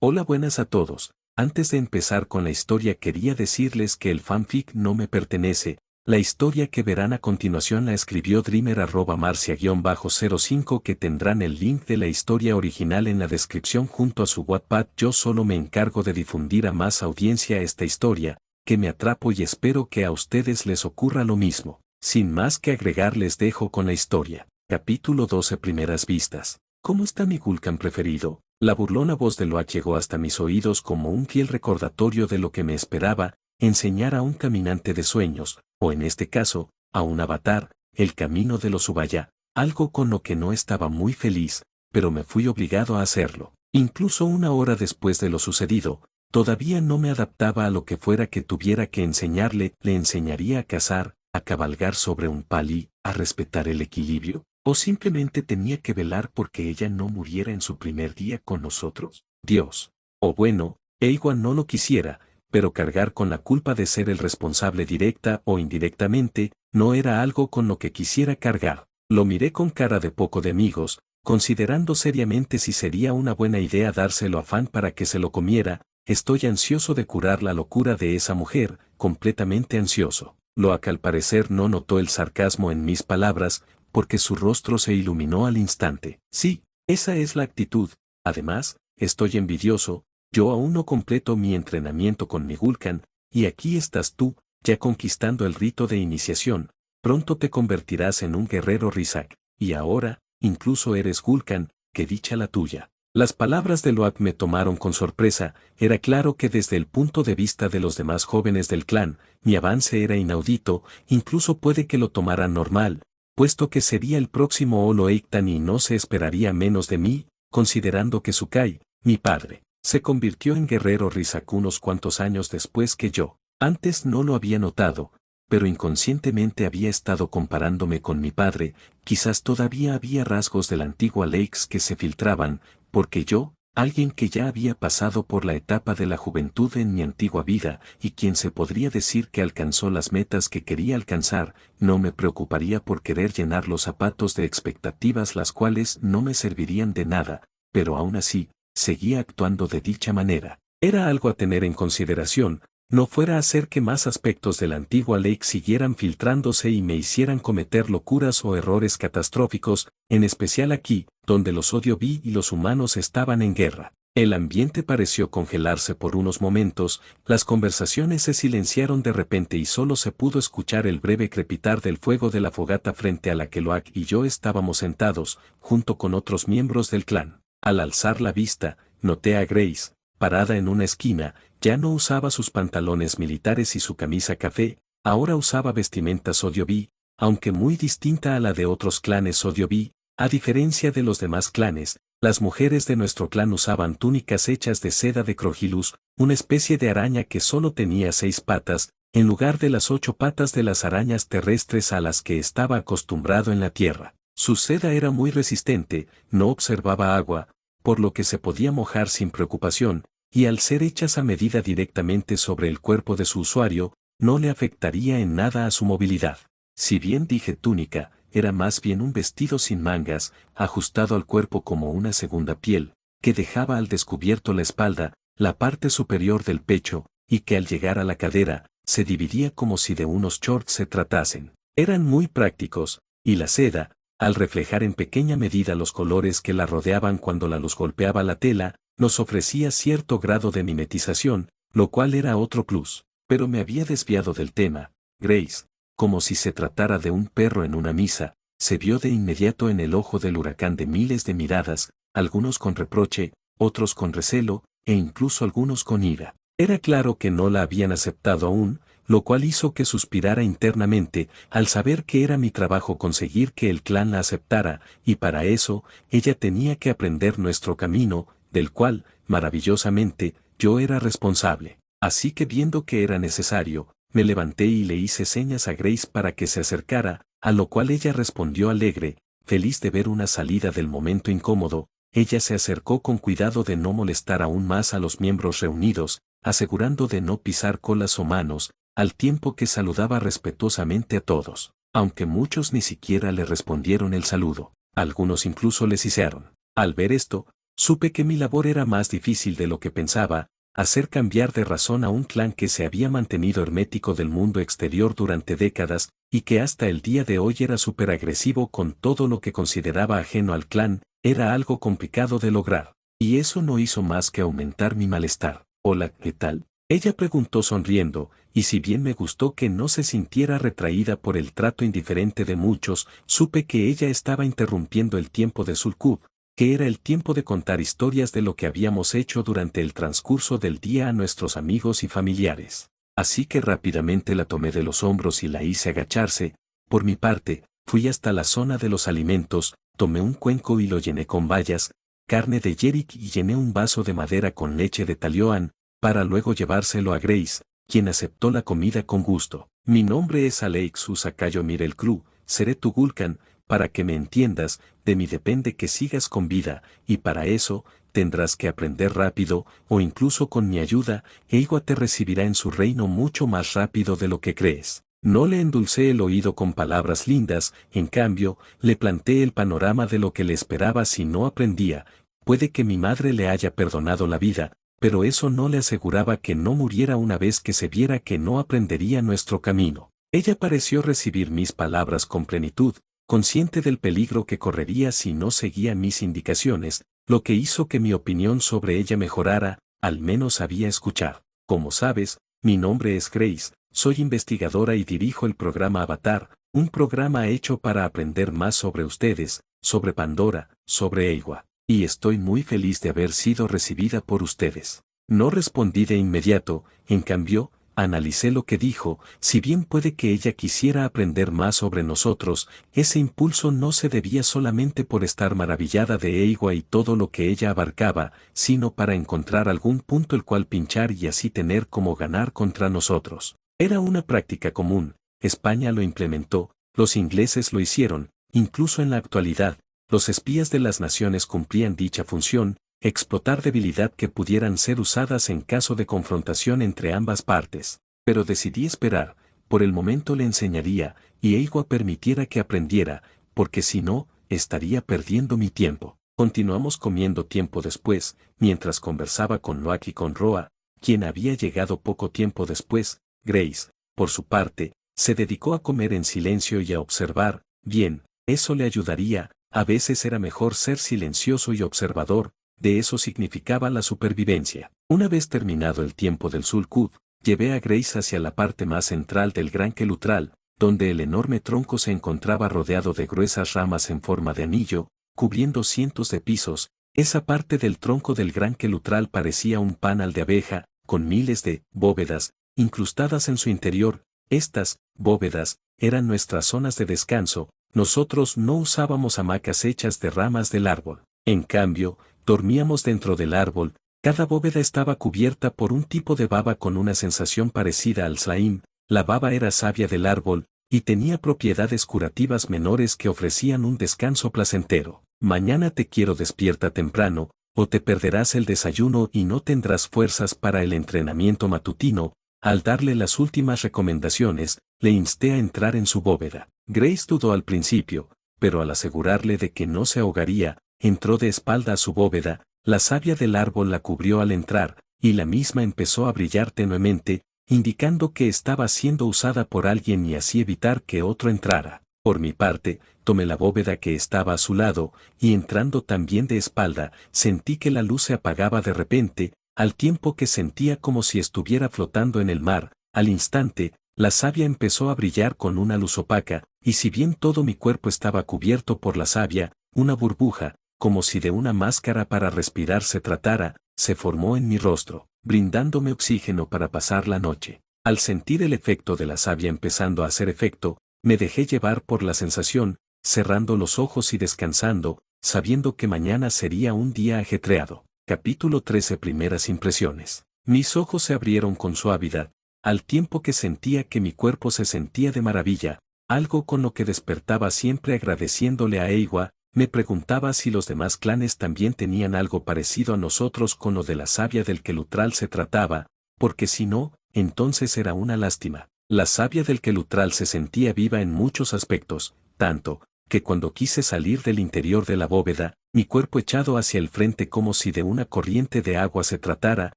Hola, buenas a todos. Antes de empezar con la historia quería decirles que el fanfic no me pertenece. La historia que verán a continuación la escribió Dreamer@Marcia-05 que tendrán el link de la historia original en la descripción junto a su Wattpad. Yo solo me encargo de difundir a más audiencia esta historia, que me atrapo y espero que a ustedes les ocurra lo mismo. Sin más que agregar les dejo con la historia. Capítulo 12. Primeras vistas. ¿Cómo está mi Gul'kan preferido? La burlona voz de Loak llegó hasta mis oídos como un fiel recordatorio de lo que me esperaba, enseñar a un caminante de sueños, o en este caso, a un avatar, el camino de los Ubaya, algo con lo que no estaba muy feliz, pero me fui obligado a hacerlo. Incluso una hora después de lo sucedido, todavía no me adaptaba a lo que fuera que tuviera que enseñarle. Le enseñaría a cazar, a cabalgar sobre un pali, a respetar el equilibrio. ¿O simplemente tenía que velar porque ella no muriera en su primer día con nosotros? Dios. O bueno, Eowyn no lo quisiera, pero cargar con la culpa de ser el responsable directa o indirectamente, no era algo con lo que quisiera cargar. Lo miré con cara de poco de amigos, considerando seriamente si sería una buena idea dárselo a Fan para que se lo comiera. Estoy ansioso de curar la locura de esa mujer, completamente ansioso. Loak al parecer no notó el sarcasmo en mis palabras, porque su rostro se iluminó al instante. Sí, esa es la actitud. Además, estoy envidioso, yo aún no completo mi entrenamiento con mi Gul'kan, y aquí estás tú, ya conquistando el rito de iniciación. Pronto te convertirás en un guerrero Rizak, y ahora, incluso eres Gul'kan, que dicha la tuya. Las palabras de Loak me tomaron con sorpresa. Era claro que desde el punto de vista de los demás jóvenes del clan, mi avance era inaudito, incluso puede que lo tomaran normal, puesto que sería el próximo Olo-Eiktan y no se esperaría menos de mí, considerando que Sukai, mi padre, se convirtió en guerrero Rizak unos cuantos años después que yo. Antes no lo había notado, pero inconscientemente había estado comparándome con mi padre. Quizás todavía había rasgos de la antigua Lakes que se filtraban, porque yo, alguien que ya había pasado por la etapa de la juventud en mi antigua vida, y quien se podría decir que alcanzó las metas que quería alcanzar, no me preocuparía por querer llenar los zapatos de expectativas las cuales no me servirían de nada, pero aún así, seguía actuando de dicha manera. Era algo a tener en consideración, no fuera a hacer que más aspectos de la antigua ley siguieran filtrándose y me hicieran cometer locuras o errores catastróficos, en especial aquí, donde los Odio-B y los humanos estaban en guerra. El ambiente pareció congelarse por unos momentos, las conversaciones se silenciaron de repente y solo se pudo escuchar el breve crepitar del fuego de la fogata frente a la que Loak y yo estábamos sentados, junto con otros miembros del clan. Al alzar la vista, noté a Grace, parada en una esquina. Ya no usaba sus pantalones militares y su camisa café, ahora usaba vestimenta Odio-B, aunque muy distinta a la de otros clanes Odio-B. A diferencia de los demás clanes, las mujeres de nuestro clan usaban túnicas hechas de seda de Crogilus, una especie de araña que solo tenía 6 patas, en lugar de las 8 patas de las arañas terrestres a las que estaba acostumbrado en la tierra. Su seda era muy resistente, no observaba agua, por lo que se podía mojar sin preocupación, y al ser hechas a medida directamente sobre el cuerpo de su usuario, no le afectaría en nada a su movilidad. Si bien dije túnica, era más bien un vestido sin mangas, ajustado al cuerpo como una segunda piel, que dejaba al descubierto la espalda, la parte superior del pecho, y que al llegar a la cadera, se dividía como si de unos shorts se tratasen. Eran muy prácticos, y la seda, al reflejar en pequeña medida los colores que la rodeaban cuando la luz golpeaba la tela, nos ofrecía cierto grado de mimetización, lo cual era otro plus. Pero me había desviado del tema. Grace, como si se tratara de un perro en una misa, se vio de inmediato en el ojo del huracán de miles de miradas, algunos con reproche, otros con recelo, e incluso algunos con ira. Era claro que no la habían aceptado aún, lo cual hizo que suspirara internamente, al saber que era mi trabajo conseguir que el clan la aceptara, y para eso, ella tenía que aprender nuestro camino, del cual, maravillosamente, yo era responsable. Así que viendo que era necesario, me levanté y le hice señas a Grace para que se acercara, a lo cual ella respondió alegre, feliz de ver una salida del momento incómodo. Ella se acercó con cuidado de no molestar aún más a los miembros reunidos, asegurando de no pisar colas o manos, al tiempo que saludaba respetuosamente a todos, aunque muchos ni siquiera le respondieron el saludo. Algunos incluso le sisearon. Al ver esto, Supe que mi labor era más difícil de lo que pensaba, hacer cambiar de razón a un clan que se había mantenido hermético del mundo exterior durante décadas, y que hasta el día de hoy era súper agresivo con todo lo que consideraba ajeno al clan, era algo complicado de lograr. Y eso no hizo más que aumentar mi malestar. Hola, ¿qué tal? Ella preguntó sonriendo, y si bien me gustó que no se sintiera retraída por el trato indiferente de muchos, supe que ella estaba interrumpiendo el tiempo de Sulcub, que era el tiempo de contar historias de lo que habíamos hecho durante el transcurso del día a nuestros amigos y familiares. Así que rápidamente la tomé de los hombros y la hice agacharse. Por mi parte, fui hasta la zona de los alimentos, tomé un cuenco y lo llené con bayas, carne de Yerick y llené un vaso de madera con leche de Talioan, para luego llevárselo a Grace, quien aceptó la comida con gusto. Mi nombre es Alex Usakayo Mirelcru, seré tu Gulkan, para que me entiendas, de mí depende que sigas con vida, y para eso, tendrás que aprender rápido, o incluso con mi ayuda, Eiwa te recibirá en su reino mucho más rápido de lo que crees. No le endulcé el oído con palabras lindas, en cambio, le planteé el panorama de lo que le esperaba si no aprendía. Puede que mi madre le haya perdonado la vida, pero eso no le aseguraba que no muriera una vez que se viera que no aprendería nuestro camino. Ella pareció recibir mis palabras con plenitud, consciente del peligro que correría si no seguía mis indicaciones, lo que hizo que mi opinión sobre ella mejorara, al menos sabía escuchar. Como sabes, mi nombre es Grace, soy investigadora y dirijo el programa Avatar, un programa hecho para aprender más sobre ustedes, sobre Pandora, sobre Eywa, y estoy muy feliz de haber sido recibida por ustedes. No respondí de inmediato, en cambio, analicé lo que dijo, si bien puede que ella quisiera aprender más sobre nosotros, ese impulso no se debía solamente por estar maravillada de Eywa y todo lo que ella abarcaba, sino para encontrar algún punto el cual pinchar y así tener como ganar contra nosotros. Era una práctica común, España lo implementó, los ingleses lo hicieron, incluso en la actualidad, los espías de las naciones cumplían dicha función, explotar debilidad que pudieran ser usadas en caso de confrontación entre ambas partes. Pero decidí esperar, por el momento le enseñaría, y Eywa permitiera que aprendiera, porque si no, estaría perdiendo mi tiempo. Continuamos comiendo tiempo después, mientras conversaba con Loak y con Roa, quien había llegado poco tiempo después. Grace, por su parte, se dedicó a comer en silencio y a observar. Bien, eso le ayudaría, a veces era mejor ser silencioso y observador, de eso significaba la supervivencia. Una vez terminado el tiempo del Sulcud, llevé a Grace hacia la parte más central del gran Quelutral, donde el enorme tronco se encontraba rodeado de gruesas ramas en forma de anillo, cubriendo cientos de pisos. Esa parte del tronco del gran Quelutral parecía un panal de abeja, con miles de bóvedas incrustadas en su interior. Estas bóvedas eran nuestras zonas de descanso. Nosotros no usábamos hamacas hechas de ramas del árbol. En cambio, dormíamos dentro del árbol. Cada bóveda estaba cubierta por un tipo de baba con una sensación parecida al slaim. La baba era savia del árbol, y tenía propiedades curativas menores que ofrecían un descanso placentero. Mañana te quiero despierta temprano, o te perderás el desayuno y no tendrás fuerzas para el entrenamiento matutino. Al darle las últimas recomendaciones, le insté a entrar en su bóveda. Grace dudó al principio, pero al asegurarle de que no se ahogaría, entró de espalda a su bóveda. La savia del árbol la cubrió al entrar, y la misma empezó a brillar tenuemente, indicando que estaba siendo usada por alguien y así evitar que otro entrara. Por mi parte, tomé la bóveda que estaba a su lado, y entrando también de espalda, sentí que la luz se apagaba de repente, al tiempo que sentía como si estuviera flotando en el mar. Al instante, la savia empezó a brillar con una luz opaca, y si bien todo mi cuerpo estaba cubierto por la savia, una burbuja, como si de una máscara para respirar se tratara, se formó en mi rostro, brindándome oxígeno para pasar la noche. Al sentir el efecto de la savia empezando a hacer efecto, me dejé llevar por la sensación, cerrando los ojos y descansando, sabiendo que mañana sería un día ajetreado. Capítulo 13. Primeras impresiones. Mis ojos se abrieron con suavidad, al tiempo que sentía que mi cuerpo se sentía de maravilla, algo con lo que despertaba siempre agradeciéndole a Eywa. Me preguntaba si los demás clanes también tenían algo parecido a nosotros con lo de la savia del Quelutral se trataba, porque si no, entonces era una lástima. La savia del Quelutral se sentía viva en muchos aspectos, tanto que cuando quise salir del interior de la bóveda, mi cuerpo echado hacia el frente como si de una corriente de agua se tratara,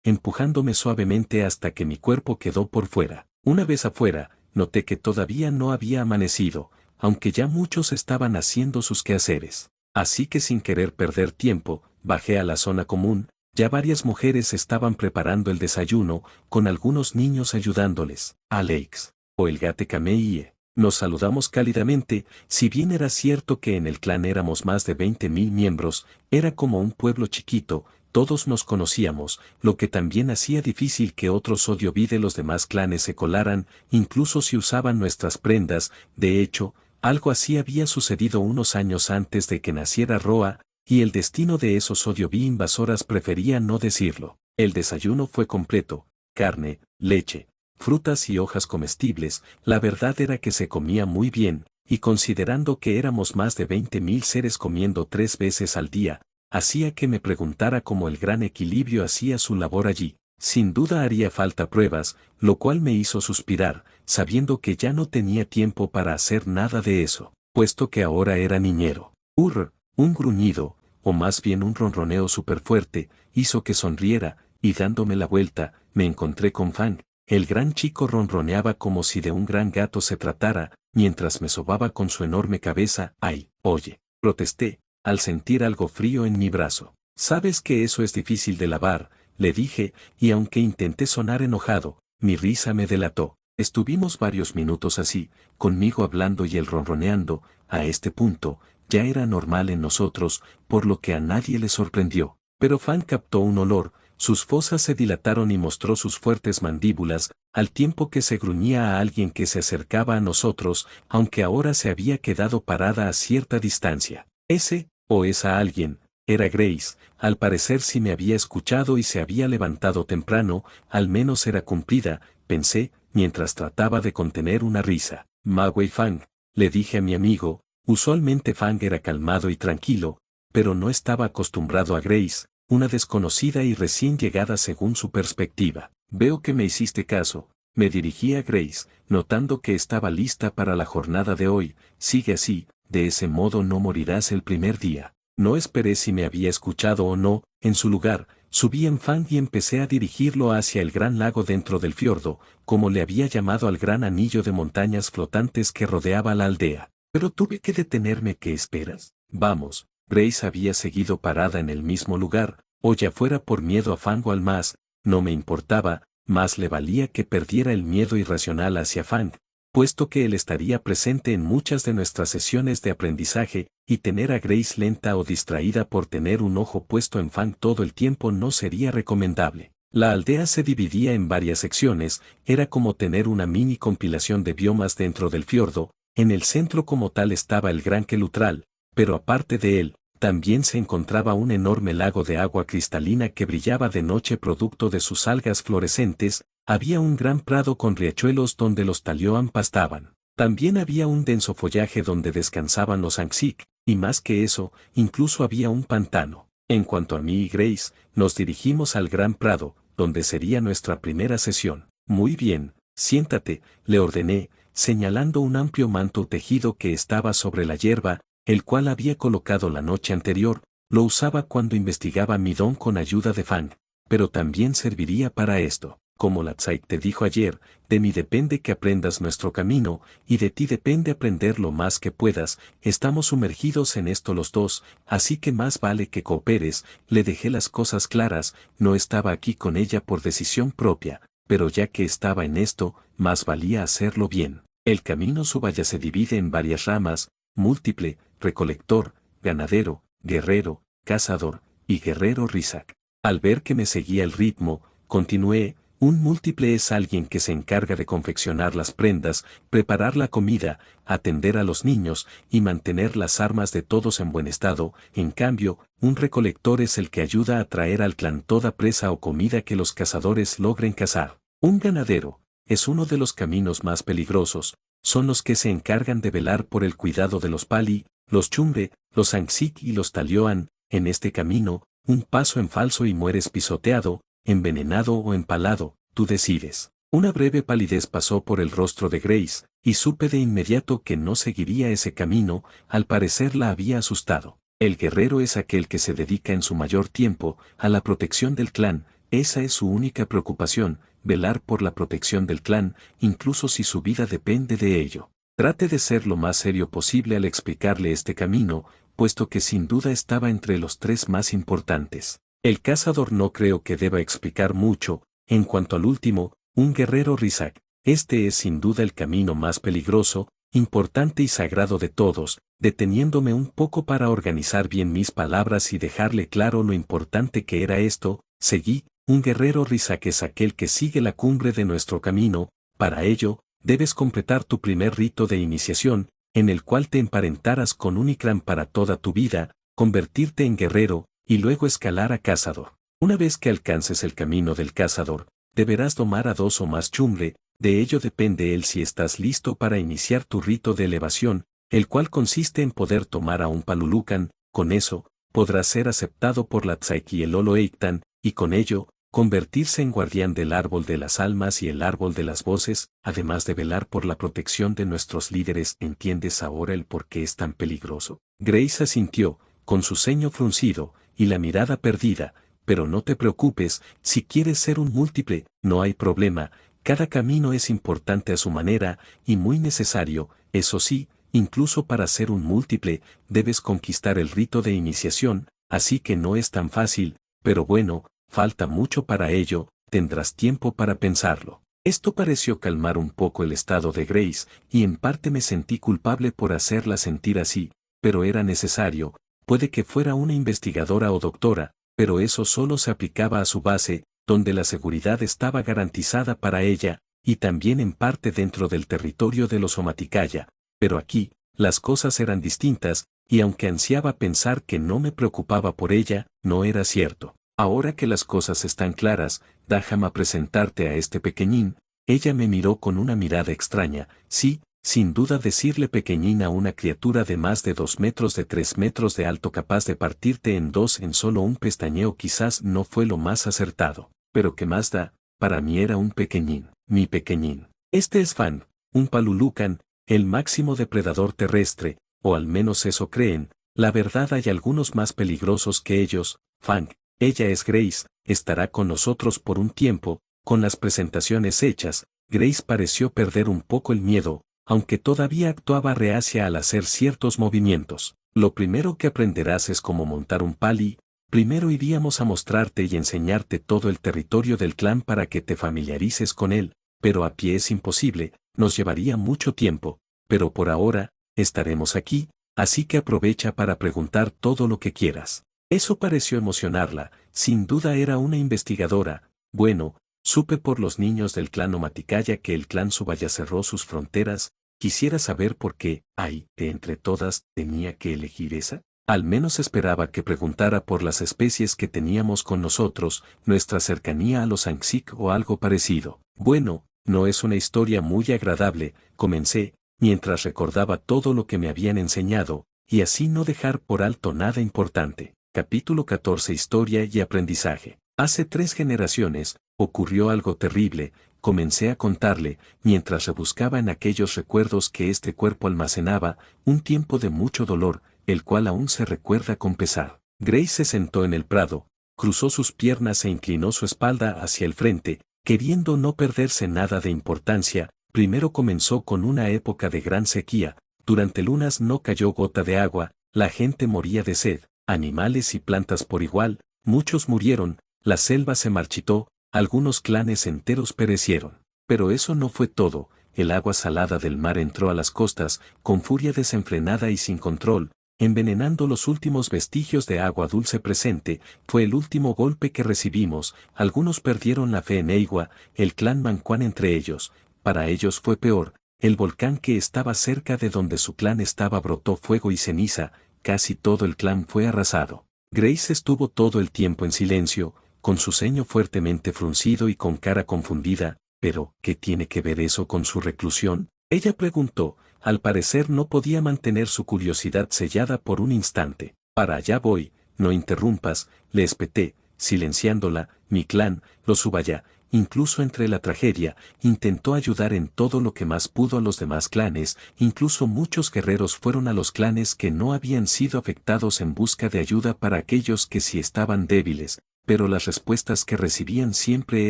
empujándome suavemente hasta que mi cuerpo quedó por fuera. Una vez afuera, noté que todavía no había amanecido, aunque ya muchos estaban haciendo sus quehaceres. Así que sin querer perder tiempo, bajé a la zona común. Ya varias mujeres estaban preparando el desayuno, con algunos niños ayudándoles. Alex, o el gate Kamei. Nos saludamos cálidamente. Si bien era cierto que en el clan éramos más de 20.000 miembros, era como un pueblo chiquito, todos nos conocíamos, lo que también hacía difícil que otros Odiobi de los demás clanes se colaran, incluso si usaban nuestras prendas. De hecho, algo así había sucedido unos años antes de que naciera Roa, y el destino de esos Odiobi invasoras prefería no decirlo. El desayuno fue completo: carne, leche, frutas y hojas comestibles. La verdad era que se comía muy bien, y considerando que éramos más de 20.000 seres comiendo 3 veces al día, hacía que me preguntara cómo el gran equilibrio hacía su labor allí. Sin duda haría falta pruebas, lo cual me hizo suspirar, sabiendo que ya no tenía tiempo para hacer nada de eso, puesto que ahora era niñero. Un gruñido, o más bien un ronroneo súper fuerte, hizo que sonriera, y dándome la vuelta, me encontré con Fang. El gran chico ronroneaba como si de un gran gato se tratara, mientras me sobaba con su enorme cabeza. ¡Ay, oye!, protesté, al sentir algo frío en mi brazo. «Sabes que eso es difícil de lavar», le dije, y aunque intenté sonar enojado, mi risa me delató. Estuvimos varios minutos así, conmigo hablando y él ronroneando. A este punto, ya era normal en nosotros, por lo que a nadie le sorprendió. Pero Fan captó un olor, sus fosas se dilataron y mostró sus fuertes mandíbulas, al tiempo que se gruñía a alguien que se acercaba a nosotros, aunque ahora se había quedado parada a cierta distancia. Ese, o esa alguien, era Grace. Al parecer sí me había escuchado y se había levantado temprano, al menos era cumplida, pensé, mientras trataba de contener una risa. «Mawei Fang», le dije a mi amigo. Usualmente Fang era calmado y tranquilo, pero no estaba acostumbrado a Grace, una desconocida y recién llegada según su perspectiva. «Veo que me hiciste caso», me dirigí a Grace, notando que estaba lista para la jornada de hoy. «Sigue así, de ese modo no morirás el primer día». No esperé si me había escuchado o no. En su lugar, subí en Fang y empecé a dirigirlo hacia el gran lago dentro del fiordo, como le había llamado al gran anillo de montañas flotantes que rodeaba la aldea. Pero tuve que detenerme. «¿Qué esperas? Vamos». Grace había seguido parada en el mismo lugar, o ya fuera por miedo a Fang o al más, no me importaba, más le valía que perdiera el miedo irracional hacia Fang, puesto que él estaría presente en muchas de nuestras sesiones de aprendizaje, y tener a Grace lenta o distraída por tener un ojo puesto en Fang todo el tiempo no sería recomendable. La aldea se dividía en varias secciones, era como tener una mini compilación de biomas dentro del fiordo. En el centro como tal estaba el gran Quelutral, pero aparte de él, también se encontraba un enorme lago de agua cristalina que brillaba de noche producto de sus algas fluorescentes. Había un gran prado con riachuelos donde los talioan pastaban. También había un denso follaje donde descansaban los anxic, y más que eso, incluso había un pantano. En cuanto a mí y Grace, nos dirigimos al gran prado, donde sería nuestra primera sesión. «Muy bien, siéntate», le ordené, señalando un amplio manto tejido que estaba sobre la hierba, el cual había colocado la noche anterior. Lo usaba cuando investigaba mi don con ayuda de Fang, pero también serviría para esto. Como la Tsai te dijo ayer, de mí depende que aprendas nuestro camino, y de ti depende aprender lo más que puedas. Estamos sumergidos en esto los dos, así que más vale que cooperes. Le dejé las cosas claras. No estaba aquí con ella por decisión propia, pero ya que estaba en esto, más valía hacerlo bien. El camino Subaya se divide en varias ramas: múltiple, recolector, ganadero, guerrero, cazador, y guerrero Rizak. Al ver que me seguía el ritmo, continué. Un múltiple es alguien que se encarga de confeccionar las prendas, preparar la comida, atender a los niños y mantener las armas de todos en buen estado. En cambio, un recolector es el que ayuda a traer al clan toda presa o comida que los cazadores logren cazar. Un ganadero es uno de los caminos más peligrosos. Son los que se encargan de velar por el cuidado de los pali, los chumbe, los anxic y los talioan. En este camino, un paso en falso y mueres pisoteado, envenenado o empalado, tú decides. Una breve palidez pasó por el rostro de Grace, y supe de inmediato que no seguiría ese camino, al parecer la había asustado. El guerrero es aquel que se dedica en su mayor tiempo a la protección del clan, esa es su única preocupación, velar por la protección del clan, incluso si su vida depende de ello. Trate de ser lo más serio posible al explicarle este camino, puesto que sin duda estaba entre los tres más importantes. El cazador no creo que deba explicar mucho, en cuanto al último, un guerrero Rizak. Este es sin duda el camino más peligroso, importante y sagrado de todos, deteniéndome un poco para organizar bien mis palabras y dejarle claro lo importante que era esto, seguí, un guerrero Rizak es aquel que sigue la cumbre de nuestro camino, para ello, debes completar tu primer rito de iniciación, en el cual te emparentarás con un Ikram para toda tu vida, convertirte en guerrero, y luego escalar a cazador. Una vez que alcances el camino del cazador, deberás domar a 2 o más chumre, de ello depende el si estás listo para iniciar tu rito de elevación, el cual consiste en poder tomar a un palulucan, con eso, podrás ser aceptado por la Tzaiki y el Oloeiktan, y con ello, convertirse en guardián del árbol de las almas y el árbol de las voces, además de velar por la protección de nuestros líderes. ¿Entiendes ahora el por qué es tan peligroso? Grace asintió, con su ceño fruncido, y la mirada perdida, pero no te preocupes, si quieres ser un múltiple, no hay problema, cada camino es importante a su manera, y muy necesario, eso sí, incluso para ser un múltiple, debes conquistar el rito de iniciación, así que no es tan fácil, pero bueno, falta mucho para ello, tendrás tiempo para pensarlo. Esto pareció calmar un poco el estado de Grace, y en parte me sentí culpable por hacerla sentir así, pero era necesario, puede que fuera una investigadora o doctora, pero eso solo se aplicaba a su base, donde la seguridad estaba garantizada para ella, y también en parte dentro del territorio de los Omaticaya, pero aquí, las cosas eran distintas, y aunque ansiaba pensar que no me preocupaba por ella, no era cierto. Ahora que las cosas están claras, déjame presentarte a este pequeñín. Ella me miró con una mirada extraña, sí, sin duda decirle pequeñín a una criatura de más de 2 metros de 3 metros de alto capaz de partirte en dos en solo un pestañeo quizás no fue lo más acertado, pero ¿qué más da? Para mí era un pequeñín, mi pequeñín. Este es Fan, un palulucan, el máximo depredador terrestre, o al menos eso creen, la verdad hay algunos más peligrosos que ellos. Fang, ella es Grace, estará con nosotros por un tiempo. Con las presentaciones hechas, Grace pareció perder un poco el miedo, aunque todavía actuaba reacia al hacer ciertos movimientos. Lo primero que aprenderás es cómo montar un pali. Primero iríamos a mostrarte y enseñarte todo el territorio del clan para que te familiarices con él, pero a pie es imposible, nos llevaría mucho tiempo, pero por ahora, estaremos aquí, así que aprovecha para preguntar todo lo que quieras. Eso pareció emocionarla, sin duda era una investigadora. Bueno, supe por los niños del clan Omaticaya que el clan Subaya cerró sus fronteras. Quisiera saber por qué, de entre todas, tenía que elegir esa. Al menos esperaba que preguntara por las especies que teníamos con nosotros, nuestra cercanía a los Anxic o algo parecido. Bueno, no es una historia muy agradable, comencé, mientras recordaba todo lo que me habían enseñado, y así no dejar por alto nada importante. Capítulo 14 Historia y aprendizaje. Hace 3 generaciones, ocurrió algo terrible, comencé a contarle, mientras rebuscaba en aquellos recuerdos que este cuerpo almacenaba, un tiempo de mucho dolor, el cual aún se recuerda con pesar. Grace se sentó en el prado, cruzó sus piernas e inclinó su espalda hacia el frente, queriendo no perderse nada de importancia. Primero comenzó con una época de gran sequía, durante lunas no cayó gota de agua, la gente moría de sed, animales y plantas por igual, muchos murieron, la selva se marchitó, algunos clanes enteros perecieron. Pero eso no fue todo, el agua salada del mar entró a las costas, con furia desenfrenada y sin control, envenenando los últimos vestigios de agua dulce presente. Fue el último golpe que recibimos, algunos perdieron la fe en Eigua, el clan Mancuán entre ellos, para ellos fue peor, el volcán que estaba cerca de donde su clan estaba brotó fuego y ceniza, casi todo el clan fue arrasado. Grace estuvo todo el tiempo en silencio, con su ceño fuertemente fruncido y con cara confundida. ¿Pero qué tiene que ver eso con su reclusión? Ella preguntó, al parecer no podía mantener su curiosidad sellada por un instante. Para allá voy, no interrumpas, le espeté, silenciándola. Mi clan, los Ubaya, incluso entre la tragedia, intentó ayudar en todo lo que más pudo a los demás clanes, incluso muchos guerreros fueron a los clanes que no habían sido afectados en busca de ayuda para aquellos que sí estaban débiles, pero las respuestas que recibían siempre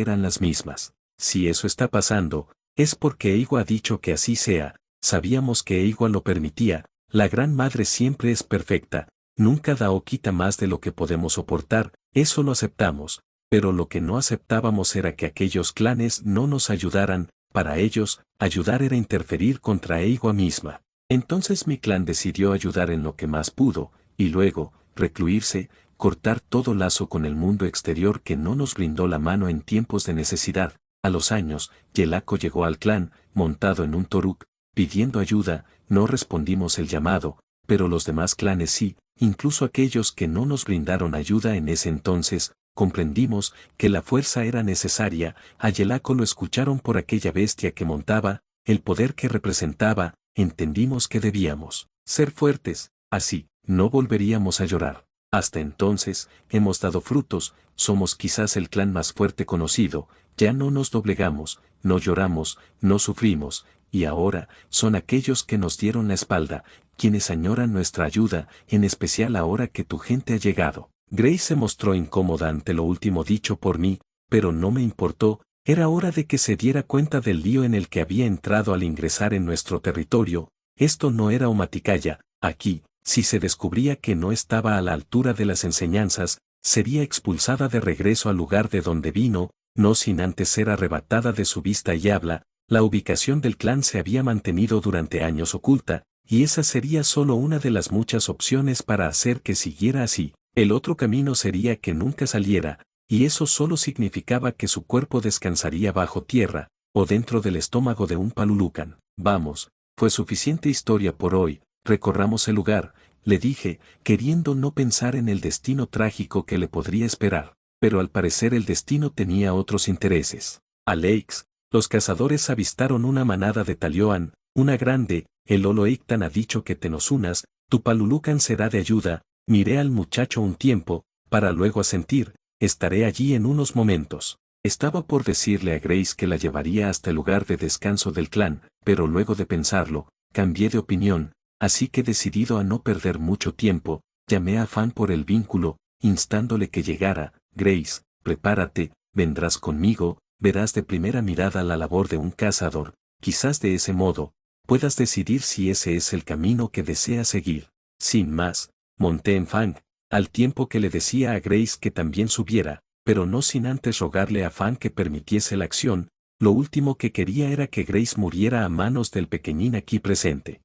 eran las mismas. Si eso está pasando, es porque Eiwa ha dicho que así sea, sabíamos que Eiwa lo permitía, la Gran Madre siempre es perfecta, nunca da o quita más de lo que podemos soportar, eso lo aceptamos, pero lo que no aceptábamos era que aquellos clanes no nos ayudaran, para ellos, ayudar era interferir contra Eiwa misma. Entonces mi clan decidió ayudar en lo que más pudo, y luego, recluirse, cortar todo lazo con el mundo exterior que no nos brindó la mano en tiempos de necesidad. A los años, Yelako llegó al clan, montado en un toruk, pidiendo ayuda, no respondimos el llamado, pero los demás clanes sí, incluso aquellos que no nos brindaron ayuda en ese entonces, comprendimos que la fuerza era necesaria, a Yelako lo escucharon por aquella bestia que montaba, el poder que representaba, entendimos que debíamos ser fuertes, así, no volveríamos a llorar. Hasta entonces, hemos dado frutos, somos quizás el clan más fuerte conocido, ya no nos doblegamos, no lloramos, no sufrimos, y ahora, son aquellos que nos dieron la espalda, quienes añoran nuestra ayuda, en especial ahora que tu gente ha llegado. Grace se mostró incómoda ante lo último dicho por mí, pero no me importó, era hora de que se diera cuenta del lío en el que había entrado al ingresar en nuestro territorio. Esto no era Omaticaya, aquí, si se descubría que no estaba a la altura de las enseñanzas, sería expulsada de regreso al lugar de donde vino, no sin antes ser arrebatada de su vista y habla. La ubicación del clan se había mantenido durante años oculta, y esa sería solo una de las muchas opciones para hacer que siguiera así. El otro camino sería que nunca saliera, y eso solo significaba que su cuerpo descansaría bajo tierra, o dentro del estómago de un Palulucan. Vamos, fue suficiente historia por hoy, recorramos el lugar, le dije, queriendo no pensar en el destino trágico que le podría esperar, pero al parecer el destino tenía otros intereses. Alex, los cazadores avistaron una manada de Talioan, una grande, el Oloictan ha dicho que te nos unas, tu Palulucan será de ayuda. Miré al muchacho un tiempo, para luego asentir, estaré allí en unos momentos. Estaba por decirle a Grace que la llevaría hasta el lugar de descanso del clan, pero luego de pensarlo, cambié de opinión, así que decidido a no perder mucho tiempo, llamé a Fan por el vínculo, instándole que llegara. Grace, prepárate, vendrás conmigo, verás de primera mirada la labor de un cazador, quizás de ese modo, puedas decidir si ese es el camino que deseas seguir. Sin más, monté en Fang, al tiempo que le decía a Grace que también subiera, pero no sin antes rogarle a Fang que permitiese la acción. Lo último que quería era que Grace muriera a manos del pequeñín aquí presente.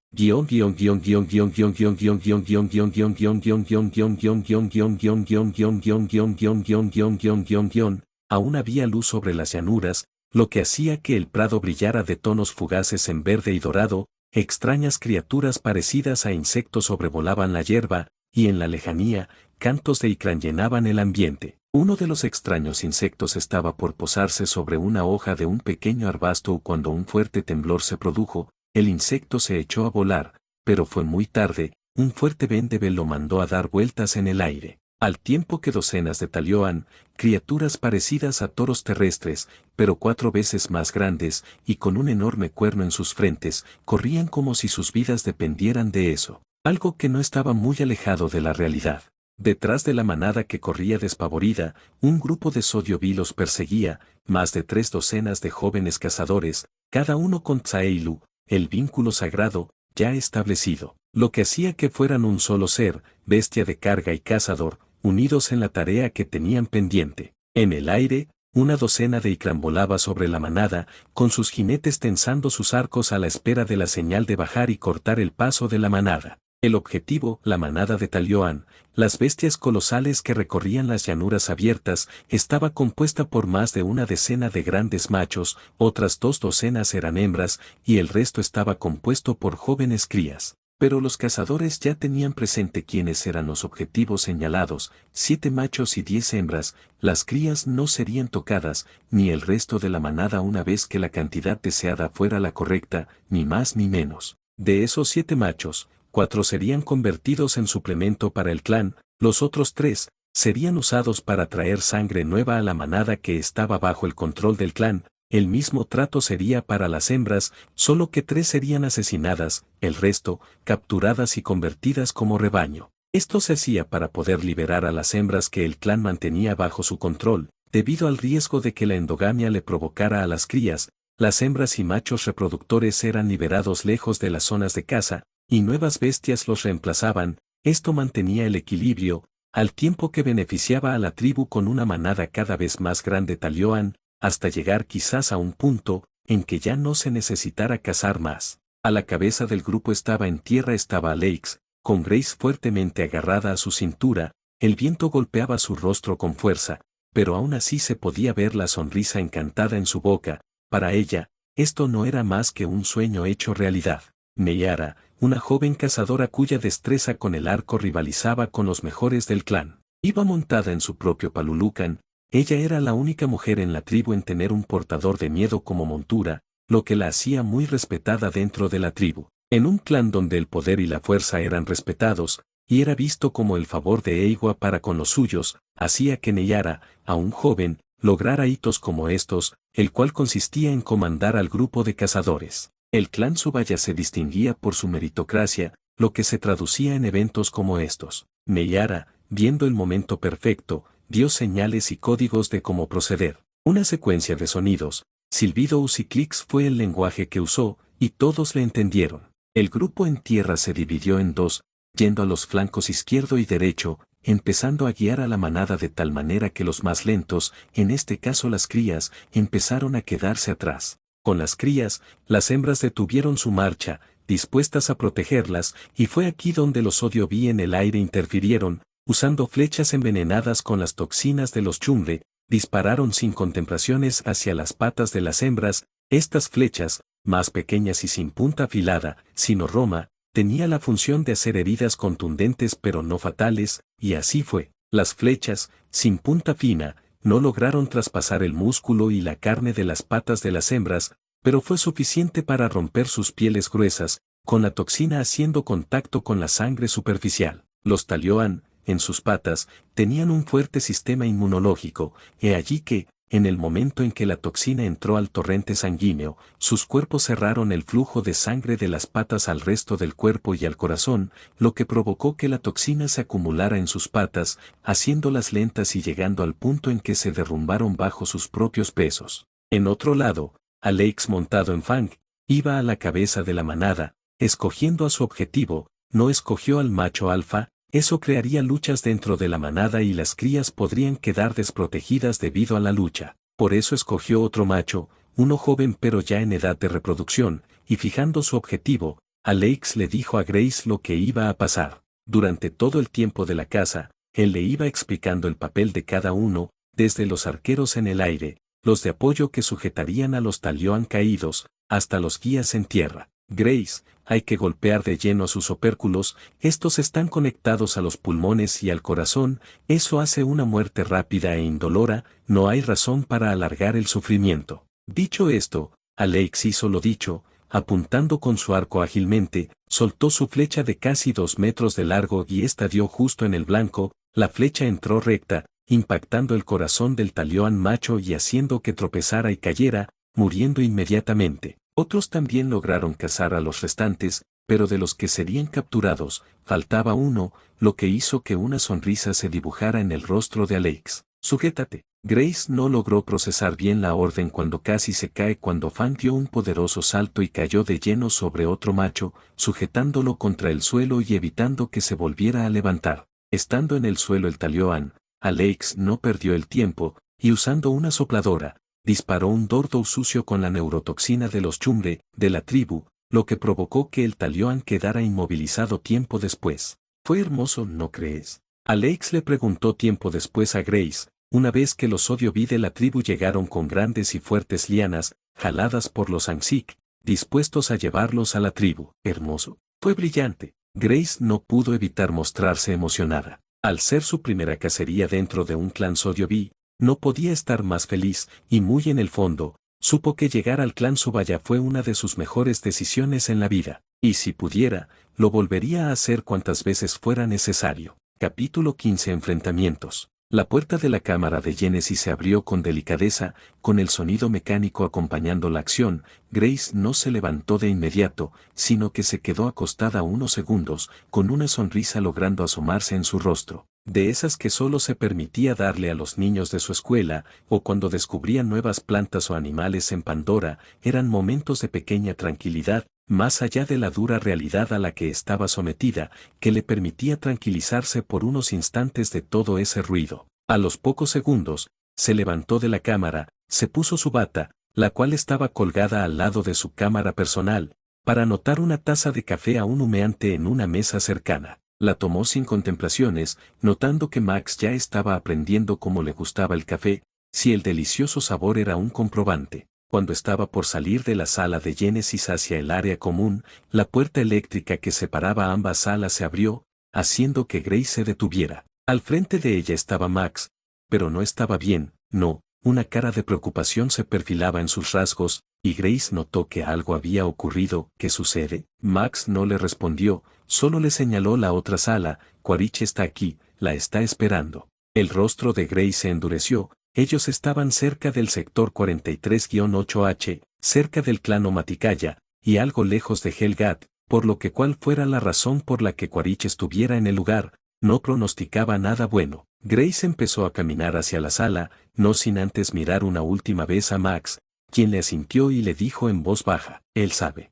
Aún había luz sobre las llanuras, lo que hacía que el prado brillara de tonos fugaces en verde y dorado. Extrañas criaturas parecidas a insectos sobrevolaban la hierba, y en la lejanía, cantos de Ikran llenaban el ambiente. Uno de los extraños insectos estaba por posarse sobre una hoja de un pequeño arbusto cuando un fuerte temblor se produjo, el insecto se echó a volar, pero fue muy tarde, un fuerte vente lo mandó a dar vueltas en el aire. Al tiempo que docenas de Talioan, criaturas parecidas a toros terrestres, pero 4 veces más grandes, y con un enorme cuerno en sus frentes, corrían como si sus vidas dependieran de eso, algo que no estaba muy alejado de la realidad. Detrás de la manada que corría despavorida, un grupo de Sodio-Vi los perseguía, más de 3 docenas de jóvenes cazadores, cada uno con Tsaeilu, el vínculo sagrado, ya establecido, lo que hacía que fueran un solo ser, bestia de carga y cazador, unidos en la tarea que tenían pendiente. En el aire, una docena de Ikran volaba sobre la manada, con sus jinetes tensando sus arcos a la espera de la señal de bajar y cortar el paso de la manada. El objetivo, la manada de Talioan, las bestias colosales que recorrían las llanuras abiertas, estaba compuesta por más de una decena de grandes machos, otras 2 docenas eran hembras, y el resto estaba compuesto por jóvenes crías. Pero los cazadores ya tenían presente quiénes eran los objetivos señalados, 7 machos y 10 hembras, las crías no serían tocadas, ni el resto de la manada una vez que la cantidad deseada fuera la correcta, ni más ni menos. De esos 7 machos, 4 serían convertidos en suplemento para el clan, los otros 3, serían usados para traer sangre nueva a la manada que estaba bajo el control del clan. El mismo trato sería para las hembras, solo que 3 serían asesinadas, el resto, capturadas y convertidas como rebaño. Esto se hacía para poder liberar a las hembras que el clan mantenía bajo su control, debido al riesgo de que la endogamia le provocara a las crías. Las hembras y machos reproductores eran liberados lejos de las zonas de caza, y nuevas bestias los reemplazaban. Esto mantenía el equilibrio, al tiempo que beneficiaba a la tribu con una manada cada vez más grande Talioan, hasta llegar quizás a un punto en que ya no se necesitara cazar más. A la cabeza del grupo en tierra estaba Alex, con Grace fuertemente agarrada a su cintura. El viento golpeaba su rostro con fuerza, pero aún así se podía ver la sonrisa encantada en su boca. Para ella, esto no era más que un sueño hecho realidad. Neyara, una joven cazadora cuya destreza con el arco rivalizaba con los mejores del clan, iba montada en su propio Palulucan. Ella era la única mujer en la tribu en tener un portador de miedo como montura, lo que la hacía muy respetada dentro de la tribu. En un clan donde el poder y la fuerza eran respetados, y era visto como el favor de Eiwa para con los suyos, hacía que Neyara, aún joven, lograra hitos como estos, el cual consistía en comandar al grupo de cazadores. El clan Subaya se distinguía por su meritocracia, lo que se traducía en eventos como estos. Neyara, viendo el momento perfecto, dio señales y códigos de cómo proceder. Una secuencia de sonidos, silbidos y clics fue el lenguaje que usó, y todos le entendieron. El grupo en tierra se dividió en dos, yendo a los flancos izquierdo y derecho, empezando a guiar a la manada de tal manera que los más lentos, en este caso las crías, empezaron a quedarse atrás. Con las crías, las hembras detuvieron su marcha, dispuestas a protegerlas, y fue aquí donde los Odio-bi en el aire interfirieron, usando flechas envenenadas con las toxinas de los chumre, dispararon sin contemplaciones hacia las patas de las hembras. Estas flechas, más pequeñas y sin punta afilada, sino roma, tenía la función de hacer heridas contundentes pero no fatales, y así fue. Las flechas, sin punta fina, no lograron traspasar el músculo y la carne de las patas de las hembras, pero fue suficiente para romper sus pieles gruesas, con la toxina haciendo contacto con la sangre superficial. Los Talioan, en sus patas, tenían un fuerte sistema inmunológico, he allí que, en el momento en que la toxina entró al torrente sanguíneo, sus cuerpos cerraron el flujo de sangre de las patas al resto del cuerpo y al corazón, lo que provocó que la toxina se acumulara en sus patas, haciéndolas lentas y llegando al punto en que se derrumbaron bajo sus propios pesos. En otro lado, Alex montado en Fang, iba a la cabeza de la manada, escogiendo a su objetivo, no escogió al macho alfa. Eso crearía luchas dentro de la manada y las crías podrían quedar desprotegidas debido a la lucha. Por eso escogió otro macho, uno joven pero ya en edad de reproducción, y fijando su objetivo, Alex le dijo a Grace lo que iba a pasar. Durante todo el tiempo de la caza, él le iba explicando el papel de cada uno, desde los arqueros en el aire, los de apoyo que sujetarían a los Talioan caídos, hasta los guías en tierra. Grace, hay que golpear de lleno a sus opérculos, estos están conectados a los pulmones y al corazón, eso hace una muerte rápida e indolora, no hay razón para alargar el sufrimiento. Dicho esto, Alex hizo lo dicho, apuntando con su arco ágilmente, soltó su flecha de casi 2 metros de largo y esta dio justo en el blanco, la flecha entró recta, impactando el corazón del Talioan macho y haciendo que tropezara y cayera, muriendo inmediatamente. Otros también lograron cazar a los restantes, pero de los que serían capturados, faltaba uno, lo que hizo que una sonrisa se dibujara en el rostro de Alex. Sujétate. Grace no logró procesar bien la orden cuando casi se cae cuando Fang dio un poderoso salto y cayó de lleno sobre otro macho, sujetándolo contra el suelo y evitando que se volviera a levantar. Estando en el suelo el Talioan, Alex no perdió el tiempo, y usando una sopladora, disparó un dardo sucio con la neurotoxina de los chumre, de la tribu, lo que provocó que el Talioan quedara inmovilizado tiempo después. ¿Fue hermoso, no crees? Alex le preguntó tiempo después a Grace, una vez que los Odio-bi de la tribu llegaron con grandes y fuertes lianas, jaladas por los Ansik, dispuestos a llevarlos a la tribu. ¿Hermoso? Fue brillante. Grace no pudo evitar mostrarse emocionada. Al ser su primera cacería dentro de un clan Odio-bi, no podía estar más feliz, y muy en el fondo, supo que llegar al clan Subaya fue una de sus mejores decisiones en la vida, y si pudiera, lo volvería a hacer cuantas veces fuera necesario. Capítulo 15 Enfrentamientos. La puerta de la cámara de Genesis se abrió con delicadeza, con el sonido mecánico acompañando la acción. Grace no se levantó de inmediato, sino que se quedó acostada unos segundos, con una sonrisa logrando asomarse en su rostro, de esas que solo se permitía darle a los niños de su escuela, o cuando descubrían nuevas plantas o animales en Pandora. Eran momentos de pequeña tranquilidad, más allá de la dura realidad a la que estaba sometida, que le permitía tranquilizarse por unos instantes de todo ese ruido. A los pocos segundos, se levantó de la cámara, se puso su bata, la cual estaba colgada al lado de su cámara personal, para anotar una taza de café aún humeante en una mesa cercana. La tomó sin contemplaciones, notando que Max ya estaba aprendiendo cómo le gustaba el café, si el delicioso sabor era un comprobante. Cuando estaba por salir de la sala de Genesis hacia el área común, la puerta eléctrica que separaba ambas salas se abrió, haciendo que Grace se detuviera. Al frente de ella estaba Max, pero no estaba bien, no, una cara de preocupación se perfilaba en sus rasgos, y Grace notó que algo había ocurrido. ¿Qué sucede? Max no le respondió, solo le señaló la otra sala. Quaritch está aquí, la está esperando. El rostro de Grace se endureció. Ellos estaban cerca del sector 43-8H, cerca del clan Omaticaya, y algo lejos de Helgat, por lo que cual fuera la razón por la que Quaritch estuviera en el lugar, no pronosticaba nada bueno. Grace empezó a caminar hacia la sala, no sin antes mirar una última vez a Max, quien le asintió y le dijo en voz baja, él sabe.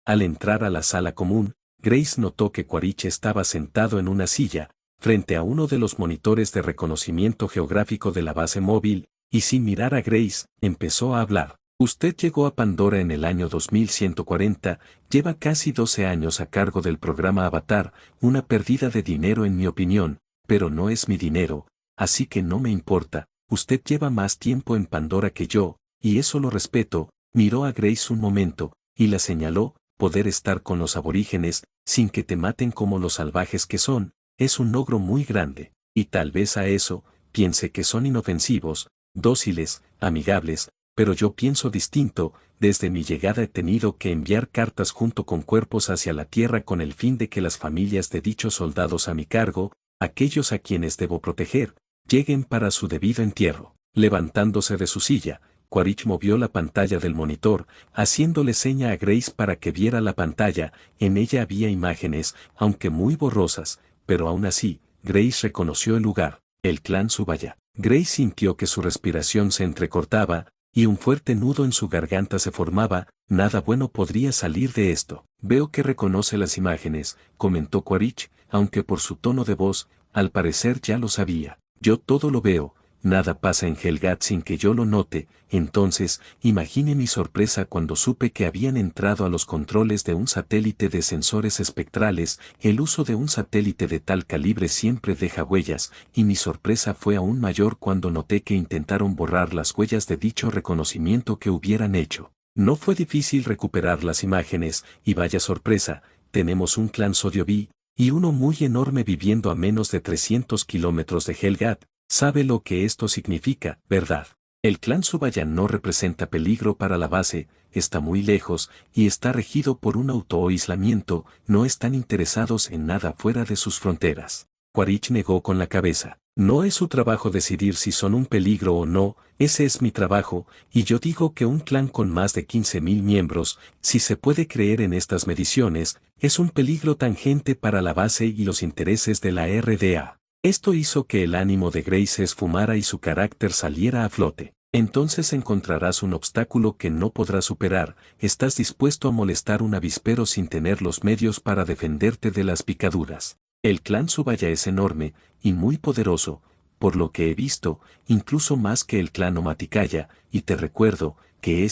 Al entrar a la sala común, Grace notó que Quaritch estaba sentado en una silla, frente a uno de los monitores de reconocimiento geográfico de la base móvil, y sin mirar a Grace, empezó a hablar. Usted llegó a Pandora en el año 2140, lleva casi 12 años a cargo del programa Avatar, una pérdida de dinero en mi opinión, pero no es mi dinero, así que no me importa. Usted lleva más tiempo en Pandora que yo, y eso lo respeto. Miró a Grace un momento, y la señaló. Poder estar con los aborígenes, sin que te maten como los salvajes que son, es un logro muy grande, y tal vez a eso, piense que son inofensivos, dóciles, amigables, pero yo pienso distinto. Desde mi llegada he tenido que enviar cartas junto con cuerpos hacia la tierra con el fin de que las familias de dichos soldados a mi cargo, aquellos a quienes debo proteger, lleguen para su debido entierro. Levantándose de su silla, Quaritch movió la pantalla del monitor, haciéndole seña a Grace para que viera la pantalla. En ella había imágenes, aunque muy borrosas, pero aún así, Grace reconoció el lugar, el clan Subaya. Grace sintió que su respiración se entrecortaba, y un fuerte nudo en su garganta se formaba. Nada bueno podría salir de esto. Veo que reconoce las imágenes, comentó Quaritch, aunque por su tono de voz, al parecer ya lo sabía. Yo todo lo veo. Nada pasa en Helgat sin que yo lo note. Entonces, imagine mi sorpresa cuando supe que habían entrado a los controles de un satélite de sensores espectrales. El uso de un satélite de tal calibre siempre deja huellas, y mi sorpresa fue aún mayor cuando noté que intentaron borrar las huellas de dicho reconocimiento que hubieran hecho. No fue difícil recuperar las imágenes, y vaya sorpresa, tenemos un clan Sodiobi, y uno muy enorme viviendo a menos de 300 kilómetros de Helgat. Sabe lo que esto significa, ¿verdad? El clan Subaya no representa peligro para la base, está muy lejos, y está regido por un autoaislamiento. No están interesados en nada fuera de sus fronteras. Quaritch negó con la cabeza. No es su trabajo decidir si son un peligro o no, ese es mi trabajo, y yo digo que un clan con más de 15.000 miembros, si se puede creer en estas mediciones, es un peligro tangente para la base y los intereses de la RDA. Esto hizo que el ánimo de Grace se esfumara y su carácter saliera a flote. Entonces encontrarás un obstáculo que no podrás superar. Estás dispuesto a molestar un avispero sin tener los medios para defenderte de las picaduras. El clan Subaya es enorme y muy poderoso, por lo que he visto, incluso más que el clan Omaticaya, y te recuerdo que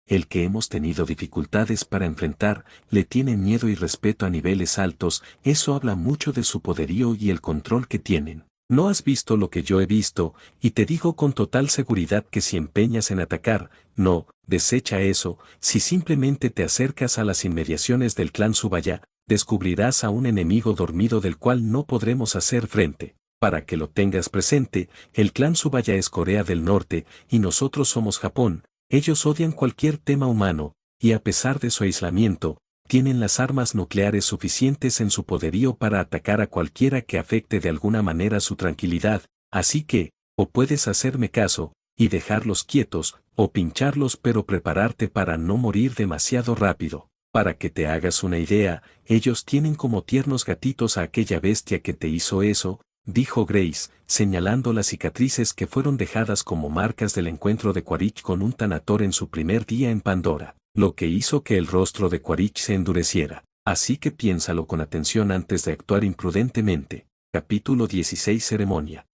el que hemos tenido dificultades para enfrentar, le tiene miedo y respeto a niveles altos. Eso habla mucho de su poderío y el control que tienen. No has visto lo que yo he visto, y te digo con total seguridad que si empeñas en atacar, no, desecha eso. Si simplemente te acercas a las inmediaciones del clan Subaya, descubrirás a un enemigo dormido del cual no podremos hacer frente. Para que lo tengas presente, el clan Subaya es Corea del Norte, y nosotros somos Japón. Ellos odian cualquier tema humano, y a pesar de su aislamiento, tienen las armas nucleares suficientes en su poderío para atacar a cualquiera que afecte de alguna manera su tranquilidad, así que, o puedes hacerme caso, y dejarlos quietos, o pincharlos pero prepararte para no morir demasiado rápido. Para que te hagas una idea, ellos tienen como tiernos gatitos a aquella bestia que te hizo eso, dijo Grace, señalando las cicatrices que fueron dejadas como marcas del encuentro de Quaritch con un Thanator en su primer día en Pandora, lo que hizo que el rostro de Quaritch se endureciera. Así que piénsalo con atención antes de actuar imprudentemente. Capítulo 16 Ceremonia.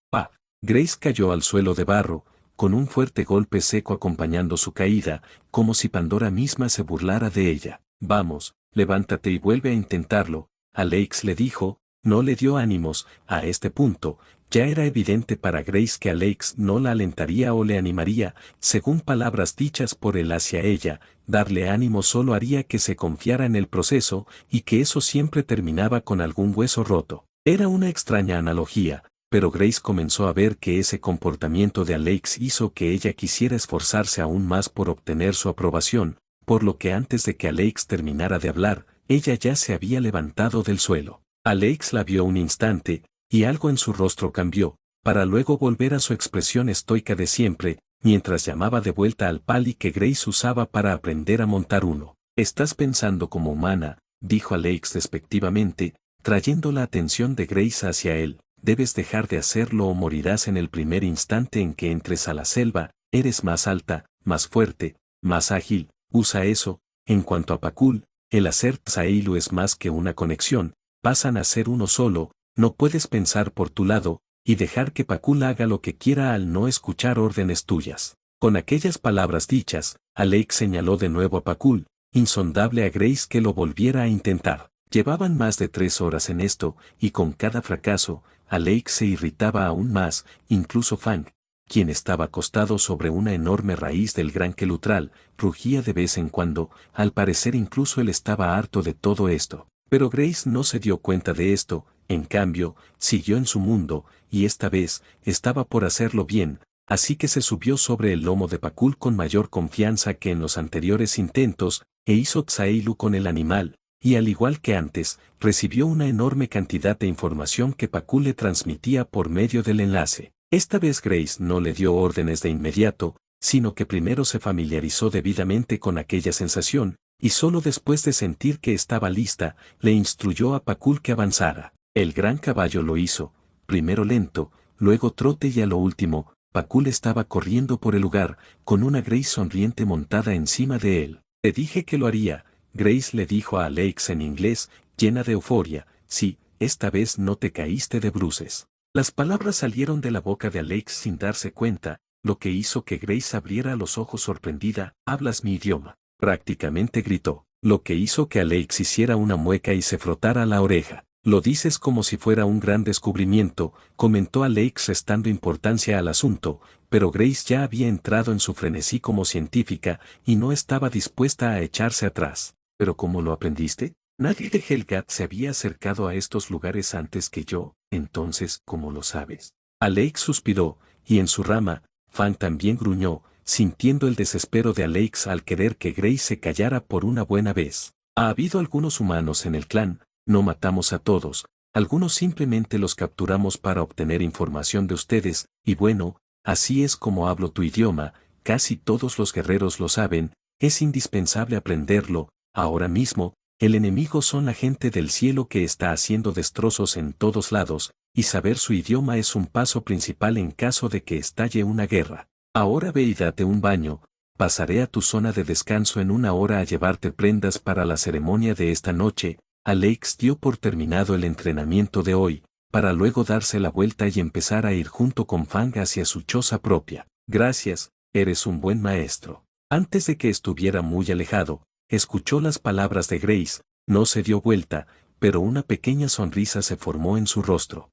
Grace cayó al suelo de barro, con un fuerte golpe seco acompañando su caída, como si Pandora misma se burlara de ella. Vamos, levántate y vuelve a intentarlo, Alex le dijo. No le dio ánimos. A este punto, ya era evidente para Grace que Alex no la alentaría o le animaría, según palabras dichas por él hacia ella. Darle ánimo solo haría que se confiara en el proceso, y que eso siempre terminaba con algún hueso roto. Era una extraña analogía, pero Grace comenzó a ver que ese comportamiento de Alex hizo que ella quisiera esforzarse aún más por obtener su aprobación, por lo que antes de que Alex terminara de hablar, ella ya se había levantado del suelo. Alex la vio un instante, y algo en su rostro cambió, para luego volver a su expresión estoica de siempre, mientras llamaba de vuelta al pali que Grace usaba para aprender a montar uno. Estás pensando como humana, dijo Alex despectivamente, trayendo la atención de Grace hacia él. Debes dejar de hacerlo o morirás en el primer instante en que entres a la selva. Eres más alta, más fuerte, más ágil, usa eso. En cuanto a Pakul, el hacer Tsailu es más que una conexión, pasan a ser uno solo. No puedes pensar por tu lado, y dejar que Pakul haga lo que quiera al no escuchar órdenes tuyas. Con aquellas palabras dichas, Alex señaló de nuevo a Pakul, insondable a Grace que lo volviera a intentar. Llevaban más de 3 horas en esto, y con cada fracaso, Alex se irritaba aún más. Incluso Fang, quien estaba acostado sobre una enorme raíz del gran quelutral, rugía de vez en cuando. Al parecer incluso él estaba harto de todo esto. Pero Grace no se dio cuenta de esto. En cambio, siguió en su mundo, y esta vez, estaba por hacerlo bien, así que se subió sobre el lomo de Pakul con mayor confianza que en los anteriores intentos, e hizo Tsailu con el animal, y al igual que antes, recibió una enorme cantidad de información que Pakul le transmitía por medio del enlace. Esta vez Grace no le dio órdenes de inmediato, sino que primero se familiarizó debidamente con aquella sensación, y solo después de sentir que estaba lista, le instruyó a Pakul que avanzara. El gran caballo lo hizo, primero lento, luego trote y a lo último, Pakul estaba corriendo por el lugar, con una Grace sonriente montada encima de él. Te dije que lo haría, Grace le dijo a Alex en inglés, llena de euforia. Sí, esta vez no te caíste de bruces. Las palabras salieron de la boca de Alex sin darse cuenta, lo que hizo que Grace abriera los ojos sorprendida. ¿Hablas mi idioma?, prácticamente gritó, lo que hizo que Alex hiciera una mueca y se frotara la oreja. Lo dices como si fuera un gran descubrimiento, comentó Alex restando importancia al asunto, pero Grace ya había entrado en su frenesí como científica, y no estaba dispuesta a echarse atrás. ¿Pero cómo lo aprendiste? Nadie de Helgat se había acercado a estos lugares antes que yo. Entonces, ¿cómo lo sabes? Alex suspiró, y en su rama, Fang también gruñó, sintiendo el desespero de Alex al querer que Grace se callara por una buena vez. Ha habido algunos humanos en el clan. No matamos a todos, algunos simplemente los capturamos para obtener información de ustedes, y bueno, así es como hablo tu idioma. Casi todos los guerreros lo saben, es indispensable aprenderlo. Ahora mismo, el enemigo son la gente del cielo que está haciendo destrozos en todos lados, y saber su idioma es un paso principal en caso de que estalle una guerra. Ahora ve y date un baño. Pasaré a tu zona de descanso en 1 hora a llevarte prendas para la ceremonia de esta noche. Alex dio por terminado el entrenamiento de hoy, para luego darse la vuelta y empezar a ir junto con Fang hacia su choza propia. Gracias, eres un buen maestro. Antes de que estuviera muy alejado, escuchó las palabras de Grace, no se dio vuelta, pero una pequeña sonrisa se formó en su rostro.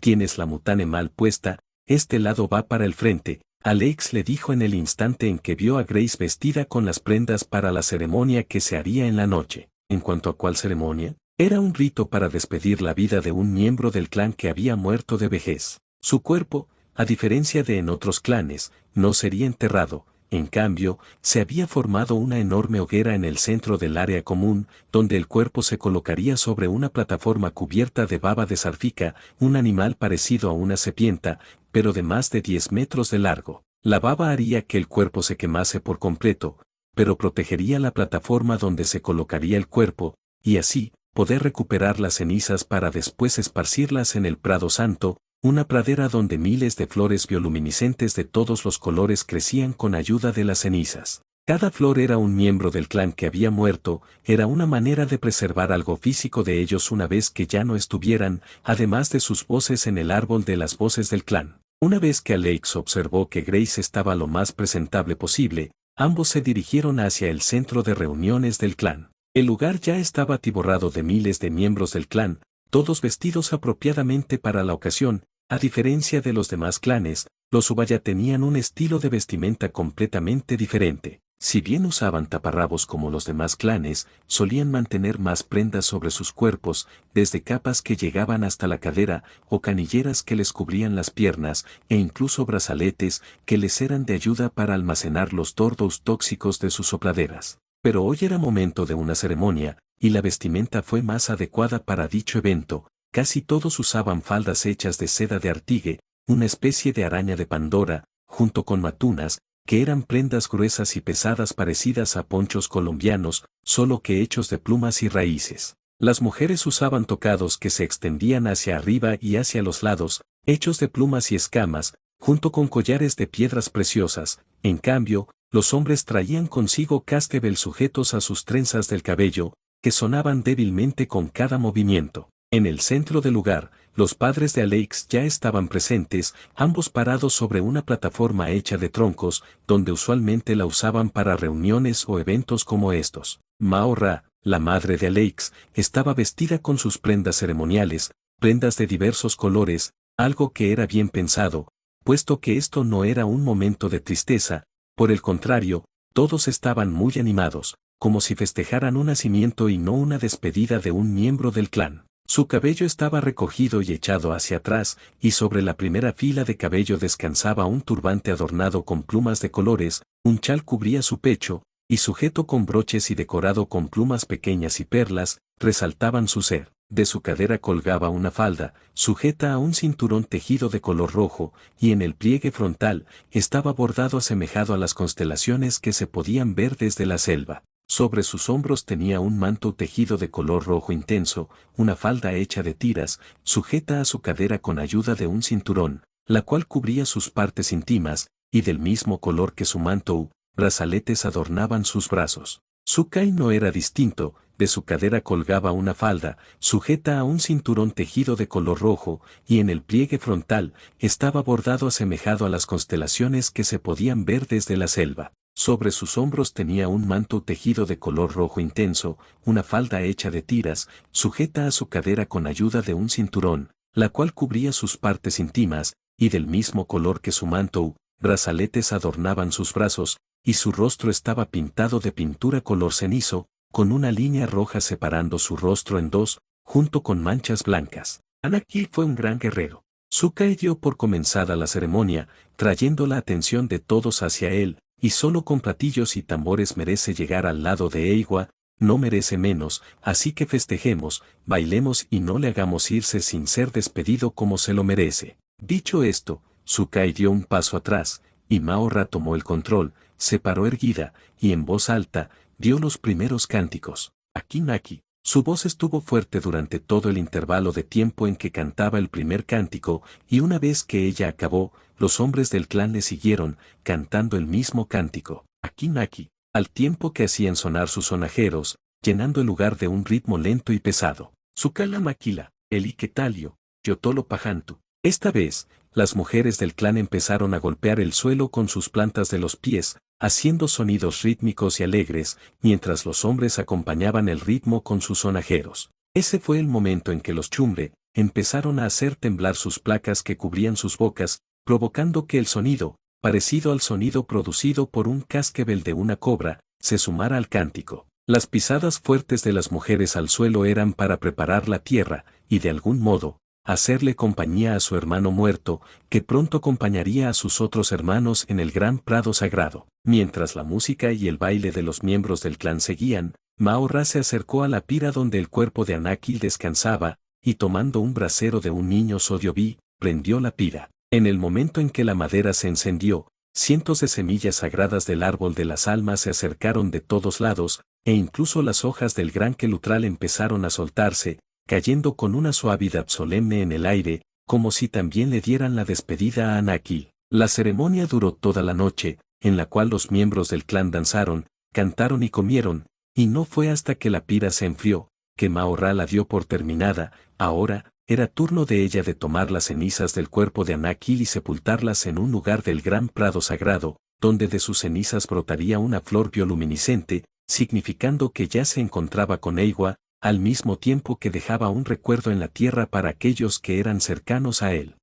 Tienes la mutane mal puesta. Este lado va para el frente, Alex le dijo en el instante en que vio a Grace vestida con las prendas para la ceremonia que se haría en la noche. ¿En cuanto a cuál ceremonia? Era un rito para despedir la vida de un miembro del clan que había muerto de vejez. Su cuerpo, a diferencia de en otros clanes, no sería enterrado. En cambio, se había formado una enorme hoguera en el centro del área común, donde el cuerpo se colocaría sobre una plataforma cubierta de baba de sarfica, un animal parecido a una serpiente, pero de más de 10 metros de largo. La baba haría que el cuerpo se quemase por completo, pero protegería la plataforma donde se colocaría el cuerpo, y así, poder recuperar las cenizas para después esparcirlas en el Prado Santo, una pradera donde miles de flores bioluminiscentes de todos los colores crecían con ayuda de las cenizas. Cada flor era un miembro del clan que había muerto, era una manera de preservar algo físico de ellos una vez que ya no estuvieran, además de sus voces en el árbol de las voces del clan. Una vez que Alex observó que Grace estaba lo más presentable posible, ambos se dirigieron hacia el centro de reuniones del clan. El lugar ya estaba atiborrado de miles de miembros del clan, todos vestidos apropiadamente para la ocasión. A diferencia de los demás clanes, los Ubaya tenían un estilo de vestimenta completamente diferente. Si bien usaban taparrabos como los demás clanes, solían mantener más prendas sobre sus cuerpos, desde capas que llegaban hasta la cadera, o canilleras que les cubrían las piernas, e incluso brazaletes que les eran de ayuda para almacenar los tordos tóxicos de sus sopladeras. Pero hoy era momento de una ceremonia, y la vestimenta fue más adecuada para dicho evento. Casi todos usaban faldas hechas de seda de artigue, una especie de araña de Pandora, junto con matunas, que eran prendas gruesas y pesadas parecidas a ponchos colombianos, solo que hechos de plumas y raíces. Las mujeres usaban tocados que se extendían hacia arriba y hacia los lados, hechos de plumas y escamas, junto con collares de piedras preciosas. En cambio, los hombres traían consigo casquebel sujetos a sus trenzas del cabello, que sonaban débilmente con cada movimiento. En el centro del lugar, los padres de Alex ya estaban presentes, ambos parados sobre una plataforma hecha de troncos, donde usualmente la usaban para reuniones o eventos como estos. Mao Ra, la madre de Alex, estaba vestida con sus prendas ceremoniales, prendas de diversos colores, algo que era bien pensado, puesto que esto no era un momento de tristeza, por el contrario, todos estaban muy animados, como si festejaran un nacimiento y no una despedida de un miembro del clan. Su cabello estaba recogido y echado hacia atrás, y sobre la primera fila de cabello descansaba un turbante adornado con plumas de colores, un chal cubría su pecho, y sujeto con broches y decorado con plumas pequeñas y perlas, resaltaban su ser. De su cadera colgaba una falda, sujeta a un cinturón tejido de color rojo, y en el pliegue frontal estaba bordado asemejado a las constelaciones que se podían ver desde la selva. Sobre sus hombros tenía un manto tejido de color rojo intenso, una falda hecha de tiras, sujeta a su cadera con ayuda de un cinturón, la cual cubría sus partes íntimas, y del mismo color que su manto, brazaletes adornaban sus brazos. Su kai no era distinto, de su cadera colgaba una falda, sujeta a un cinturón tejido de color rojo, y en el pliegue frontal estaba bordado asemejado a las constelaciones que se podían ver desde la selva. Sobre sus hombros tenía un manto tejido de color rojo intenso, una falda hecha de tiras, sujeta a su cadera con ayuda de un cinturón, la cual cubría sus partes íntimas, y del mismo color que su manto, brazaletes adornaban sus brazos, y su rostro estaba pintado de pintura color cenizo, con una línea roja separando su rostro en dos, junto con manchas blancas. Anakin fue un gran guerrero. Sukai dio por comenzada la ceremonia, trayendo la atención de todos hacia él, y solo con platillos y tambores merece llegar al lado de Eiwa, no merece menos, así que festejemos, bailemos y no le hagamos irse sin ser despedido como se lo merece. Dicho esto, Sukai dio un paso atrás, y Mao Ra tomó el control, se paró erguida, y en voz alta, dio los primeros cánticos. Akinaki. Su voz estuvo fuerte durante todo el intervalo de tiempo en que cantaba el primer cántico, y una vez que ella acabó, los hombres del clan le siguieron, cantando el mismo cántico, Akinaki, al tiempo que hacían sonar sus sonajeros, llenando el lugar de un ritmo lento y pesado. Sukala Makila, el Iketalio, Yotolo Pajantu. Esta vez, las mujeres del clan empezaron a golpear el suelo con sus plantas de los pies, haciendo sonidos rítmicos y alegres, mientras los hombres acompañaban el ritmo con sus sonajeros. Ese fue el momento en que los chumbre empezaron a hacer temblar sus placas que cubrían sus bocas, provocando que el sonido, parecido al sonido producido por un casquebel de una cobra, se sumara al cántico. Las pisadas fuertes de las mujeres al suelo eran para preparar la tierra, y de algún modo, hacerle compañía a su hermano muerto, que pronto acompañaría a sus otros hermanos en el gran prado sagrado. Mientras la música y el baile de los miembros del clan seguían, Mao-Ra se acercó a la pira donde el cuerpo de Anakil descansaba, y tomando un brasero de un niño Sodiobi, prendió la pira. En el momento en que la madera se encendió, cientos de semillas sagradas del árbol de las almas se acercaron de todos lados, e incluso las hojas del gran quelutral empezaron a soltarse, cayendo con una suavidad solemne en el aire, como si también le dieran la despedida a Anakil. La ceremonia duró toda la noche, en la cual los miembros del clan danzaron, cantaron y comieron, y no fue hasta que la pira se enfrió, que Mao-Ra la dio por terminada. Ahora, era turno de ella de tomar las cenizas del cuerpo de Anakil y sepultarlas en un lugar del gran prado sagrado, donde de sus cenizas brotaría una flor bioluminiscente, significando que ya se encontraba con Eywa, al mismo tiempo que dejaba un recuerdo en la tierra para aquellos que eran cercanos a él.